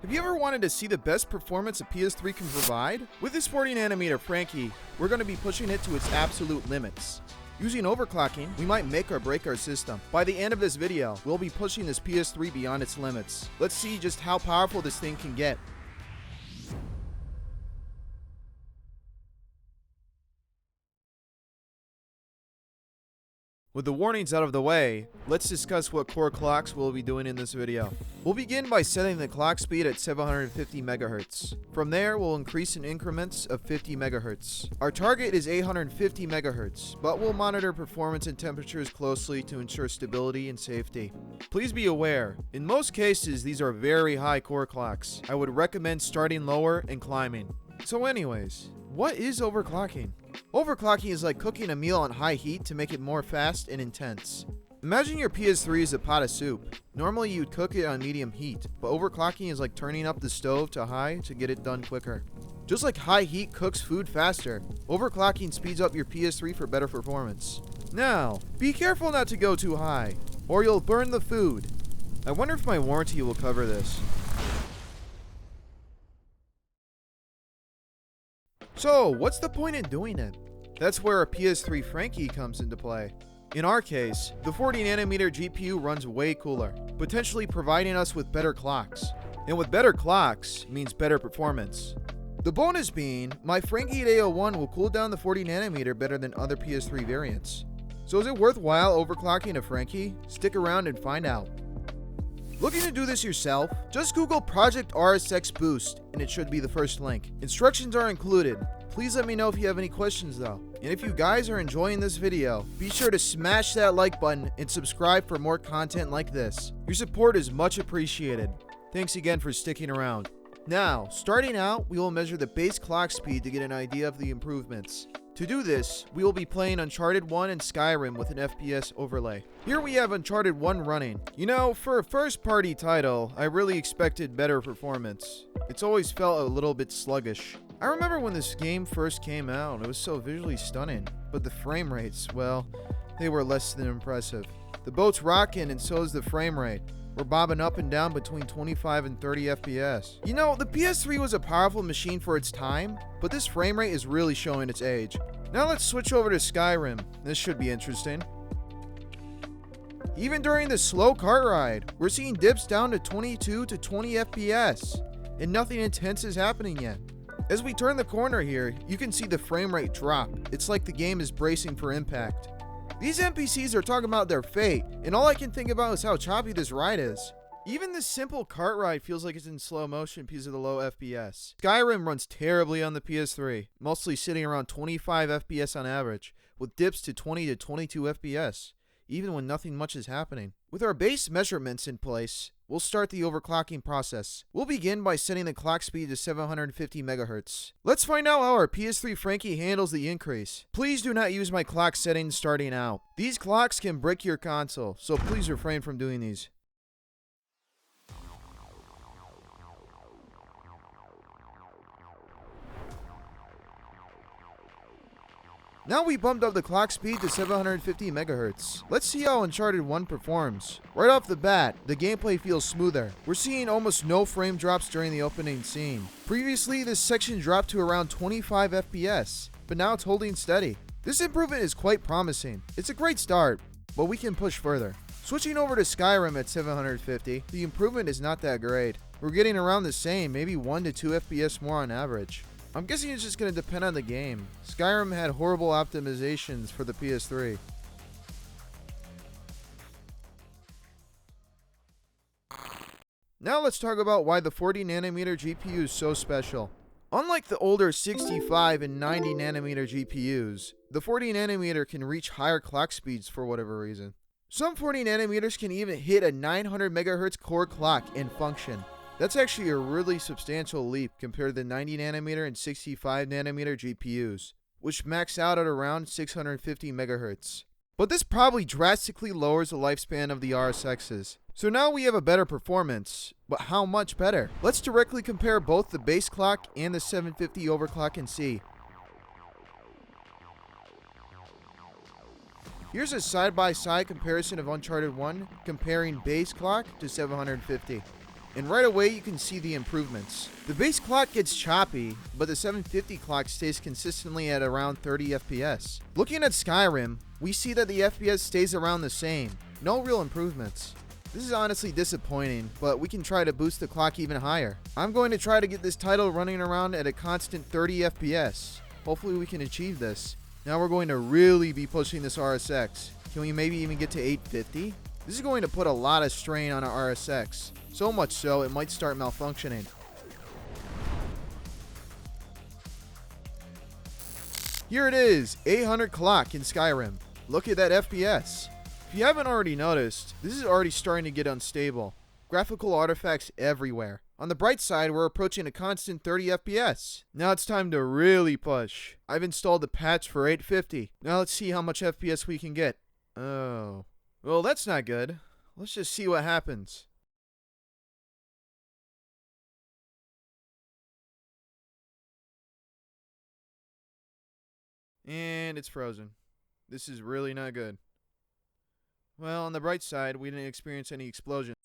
Have you ever wanted to see the best performance a PS3 can provide? With this 40nm Frankie, we're going to be pushing it to its absolute limits. Using overclocking, we might make or break our system. By the end of this video, we'll be pushing this PS3 beyond its limits. Let's see just how powerful this thing can get. With the warnings out of the way, let's discuss what core clocks we'll be doing in this video. We'll begin by setting the clock speed at 750 MHz. From there, we'll increase in increments of 50 MHz. Our target is 850 MHz, but we'll monitor performance and temperatures closely to ensure stability and safety. Please be aware, in most cases these are very high core clocks. I would recommend starting lower and climbing. So anyways, what is overclocking? Overclocking is like cooking a meal on high heat to make it more fast and intense. Imagine your PS3 is a pot of soup. Normally you'd cook it on medium heat, but overclocking is like turning up the stove to high to get it done quicker. Just like high heat cooks food faster, overclocking speeds up your PS3 for better performance. Now, be careful not to go too high, or you'll burn the food. I wonder if my warranty will cover this. So, what's the point in doing it? That's where a PS3 Frankie comes into play. In our case, the 40nm GPU runs way cooler, potentially providing us with better clocks. And with better clocks means better performance. The bonus being, my Frankie 801 will cool down the 40nm better than other PS3 variants. So is it worthwhile overclocking a Frankie? Stick around and find out. Looking to do this yourself? Just Google Project RSX Boost and it should be the first link. Instructions are included. Please let me know if you have any questions though. And if you guys are enjoying this video, be sure to smash that like button and subscribe for more content like this. Your support is much appreciated. Thanks again for sticking around. Now, starting out, we will measure the base clock speed to get an idea of the improvements. To do this, we will be playing Uncharted 1 and Skyrim with an FPS overlay. Here we have Uncharted 1 running. You know, for a first-party title, I really expected better performance. It's always felt a little bit sluggish. I remember when this game first came out, it was so visually stunning, but the frame rates, well, they were less than impressive. The boat's rocking and so is the frame rate. We're bobbing up and down between 25 and 30 FPS. You know, the PS3 was a powerful machine for its time, but this frame rate is really showing its age. Now let's switch over to Skyrim. This should be interesting. Even during the slow kart ride, we're seeing dips down to 22 to 20 FPS, and nothing intense is happening yet. As we turn the corner here, you can see the frame rate drop. It's like the game is bracing for impact. These NPCs are talking about their fate, and all I can think about is how choppy this ride is. Even this simple kart ride feels like it's in slow motion because of the low FPS. Skyrim runs terribly on the PS3, mostly sitting around 25 FPS on average, with dips to 20 to 22 FPS, even when nothing much is happening. With our base measurements in place, we'll start the overclocking process. We'll begin by setting the clock speed to 750 MHz. Let's find out how our PS3 Frankie handles the increase. Please do not use my clock settings starting out. These clocks can brick your console, so please refrain from doing these. Now we bumped up the clock speed to 750 MHz. Let's see how Uncharted 1 performs. Right off the bat, the gameplay feels smoother. We're seeing almost no frame drops during the opening scene. Previously, this section dropped to around 25 FPS, but now it's holding steady. This improvement is quite promising. It's a great start, but we can push further. Switching over to Skyrim at 750, the improvement is not that great. We're getting around the same, maybe 1 to 2 FPS more on average. I'm guessing it's just going to depend on the game. Skyrim had horrible optimizations for the PS3. Now let's talk about why the 40nm GPU is so special. Unlike the older 65 and 90nm GPUs, the 40nm can reach higher clock speeds for whatever reason. Some 40nm can even hit a 900 MHz core clock and function. That's actually a really substantial leap compared to the 90nm and 65nm GPUs, which max out at around 650 MHz. But this probably drastically lowers the lifespan of the RSXs. So now we have a better performance, but how much better? Let's directly compare both the base clock and the 750 overclock and see. Here's a side-by-side comparison of Uncharted 1 comparing base clock to 750. and right away you can see the improvements. The base clock gets choppy, but the 750 clock stays consistently at around 30 FPS. Looking at Skyrim, we see that the FPS stays around the same. No real improvements. This is honestly disappointing, but we can try to boost the clock even higher. I'm going to try to get this title running around at a constant 30 FPS. Hopefully we can achieve this. Now we're going to really be pushing this RSX. Can we maybe even get to 850? This is going to put a lot of strain on our RSX. So much so, it might start malfunctioning. Here it is, 800 clock in Skyrim. Look at that FPS. If you haven't already noticed, this is already starting to get unstable. Graphical artifacts everywhere. On the bright side, we're approaching a constant 30 FPS. Now it's time to really push. I've installed the patch for 850. Now let's see how much FPS we can get. Oh. Well, that's not good. Let's just see what happens. And it's frozen. This is really not good. Well, on the bright side, we didn't experience any explosions.